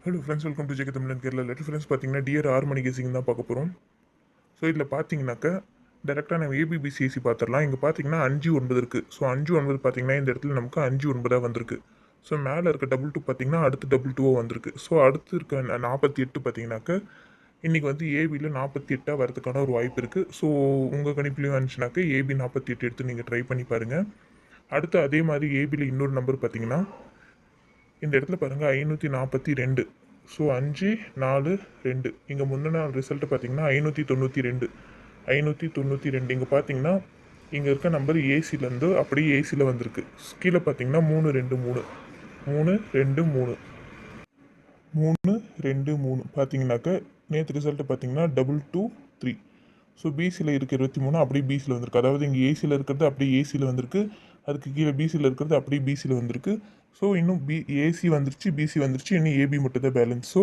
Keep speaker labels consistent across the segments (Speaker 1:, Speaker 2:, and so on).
Speaker 1: Hello friends, welcome to ஜெக தமிழன் Kerala. Letter friends பார்த்தீங்கன்னா dear 6 மணி கேசிங் தான் பார்க்க போகிறோம். ஸோ இதில் பார்த்தீங்கன்னாக்கா டேரெக்டாக நம்ம ஏபிபிசிஎஸ்சி பார்த்துடலாம். இங்கே பார்த்தீங்கன்னா 5-9 இருக்குது. ஸோ 5-9 பார்த்தீங்கன்னா இந்த இடத்துல நமக்கு 5-9 வந்திருக்கு. ஸோ மேலே இருக்க டபுள் டூ பார்த்தீங்கன்னா அடுத்து டபுள் டூவாக வந்திருக்கு. ஸோ அடுத்து இருக்க 48 பார்த்தீங்கன்னாக்கா இன்றைக்கி வந்து ஏபியில் 48 வரதுக்கான ஒரு வாய்ப்பு இருக்குது. ஸோ உங்கள் கணிப்புலையும் வந்துச்சுனாக்கா ஏபி 48 எடுத்து நீங்கள் ட்ரை பண்ணி பாருங்கள். அடுத்து அதே மாதிரி ஏபியில் இன்னொரு நம்பர் பார்த்தீங்கன்னா இந்த இடத்துல பாருங்கள் 542. ஸோ 5-4-2 இங்கே முந்தின நாள் ரிசல்ட்டு பார்த்தீங்கன்னா 592. 592 இங்கே பார்த்தீங்கன்னா இங்கே இருக்க நம்பர் ஏசிலேருந்து அப்படியே ஏசியில் வந்திருக்கு. கீழே பார்த்தீங்கன்னா 3-2-3 3-2-3 3-2-3 பார்த்தீங்கன்னாக்கா நேற்று ரிசல்ட்டு பார்த்தீங்கன்னா 2-2-3. ஸோ பிசியில் இருக்க 23 அப்படியே பிசியில் வந்திருக்கு. அதாவது இங்கே ஏசியில் இருக்கிறது அப்படியே ஏசியில் வந்திருக்கு. அதுக்கு கீழே பிசியில் இருக்கிறது அப்படியே பிசியில் வந்திருக்கு. ஸோ இன்னும் ஏசி வந்துருச்சு, பிசி வந்துருச்சு, இன்னும் ஏபி மட்டும் தான் பேலன்ஸ். ஸோ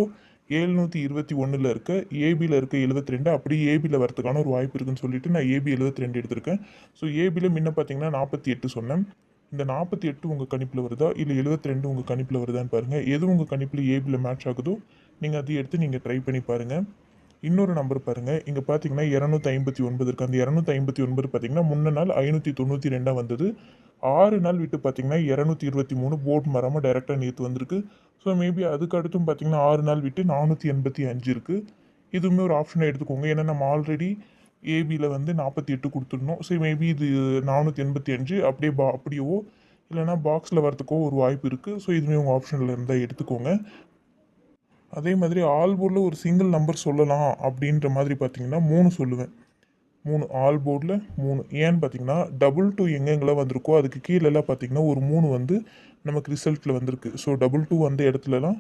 Speaker 1: 721 இருக்க ஏபியில் இருக்க 72 அப்படியே ஏபியில் வரதுக்கான ஒரு வாய்ப்பு இருக்குன்னு சொல்லிட்டு நான் ஏபி 72 எடுத்திருக்கேன். ஸோ ஏபியில் முன்ன பார்த்தீங்கன்னா 48 சொன்னேன். இந்த 48 உங்கள் கணிப்பில் வருதா இல்லை 72 உங்கள் கணிப்பில் வருதான்னு பாருங்கள். எது உங்கள் கணிப்பில் ஏபியில் மேட்ச் ஆகுதோ நீங்கள் அதை எடுத்து நீங்கள் ட்ரை பண்ணி பாருங்கள். இன்னொரு நம்பர் பாருங்கள். இங்கே பார்த்தீங்கன்னா 259 இருக்குது. அந்த 259 பார்த்தீங்கன்னா முன்ன நாள் 592 வந்தது. 6 நாள் விட்டு பார்த்தீங்கன்னா 223 போர்டு மரமாக டைரெக்டாக நேற்று வந்திருக்கு. ஸோ மேபி அதுக்கு அடுத்தும் பார்த்தீங்கன்னா 6 நாள் விட்டு 485 இருக்குது. இதுவுமே ஒரு ஆப்ஷனை எடுத்துக்கோங்க. ஏன்னா நம்ம ஆல்ரெடி ஏபியில் வந்து 48 கொடுத்துருந்தோம். ஸோ மேபி இது 485 அப்படியே அப்படியோ இல்லைனா பாக்ஸில் வரத்துக்கோ ஒரு வாய்ப்பு இருக்குது. ஸோ இதுவுமே உங்கள் ஆப்ஷனில் இருந்தால் எடுத்துக்கோங்க. அதே மாதிரி ஆல் போர்டில் ஒரு சிங்கிள் நம்பர் சொல்லலாம் அப்படின்ற மாதிரி பார்த்தீங்கன்னா 3 சொல்லுவேன். 3 ஆல் போர்டில் 3. ஏன்னு பார்த்தீங்கன்னா 2 எங்கெங்கெல்லாம் வந்திருக்கோ அதுக்கு கீழெல்லாம் பார்த்தீங்கன்னா ஒரு 3 வந்து நமக்கு ரிசல்ட்டில் வந்திருக்கு. ஸோ 2 வந்த இடத்துலலாம்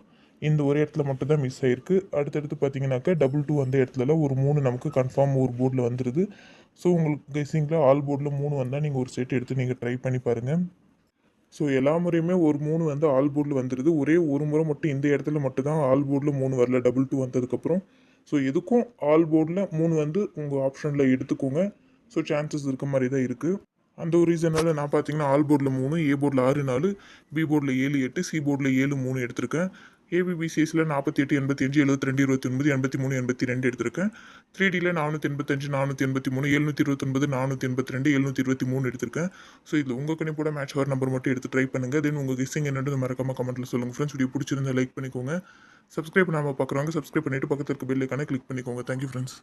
Speaker 1: இந்த ஒரு இடத்துல மட்டும் தான் மிஸ் ஆகிருக்கு. அடுத்தடுத்து பார்த்தீங்கன்னாக்கா 2 வந்த இடத்துலலாம் ஒரு 3 நமக்கு கன்ஃபார்ம் ஒரு போர்டில் வந்துடுது. ஸோ உங்களுக்கு கெஸ்ஸிங்கில் ஆல் போர்டில் 3 வந்தால் நீங்கள் ஒரு செட் எடுத்து நீங்கள் ட்ரை பண்ணி பாருங்கள். ஸோ எல்லா முறையுமே ஒரு 3 வந்து ஆல் போர்டில் வந்துடுது. ஒரே ஒரு முறை மட்டும் இந்த இடத்துல மட்டும் தான் ஆல் போர்டில் 3 வரல, 2 வந்ததுக்கப்புறம். ஸோ எதுக்கும் ஆல் போர்டில் 3 வந்து உங்கள் ஆப்ஷனில் எடுத்துக்கோங்க. ஸோ சான்சஸ் இருக்க மாதிரி தான் இருக்குது. அந்த ஒரு ரீசனால் நான் பார்த்தீங்கன்னா ஆல் போர்டில் 3, ஏ போர்டில் 6-4, பி போர்டில் 7-8, சி போர்டில் 7-3 எடுத்திருக்கேன். ஏபிபிசிஎஸில் 48, 85, 72, 29, 83, 82 எடுத்திருக்கேன். 3டியில் 485, 483, 729, 482, 723 எடுத்திருக்கேன். ஸோ இதில் உங்கள் கணிப்போட மேட்ச் ஆகிற நம்பர் மட்டும் எடுத்து ட்ரை பண்ணுங்கள். தென் உங்கள் கெஸ்ஸிங் என்னென்னு மறக்காமல் கமெண்ட்டில் சொல்லுங்கள். ஃப்ரெண்ட்ஸ், வீடியோ பிடிச்சிருந்தா லைக் பண்ணிக்கோங்க. சப்ஸ்கிரைப் பண்ணாமல் பார்க்குறவங்க சப்ஸ்கிரைப் பண்ணிவிட்டு பக்கத்தில் இருக்க பெல் ஐக்கானை கிளிக் பண்ணிக்கோங்க. Thank you friends.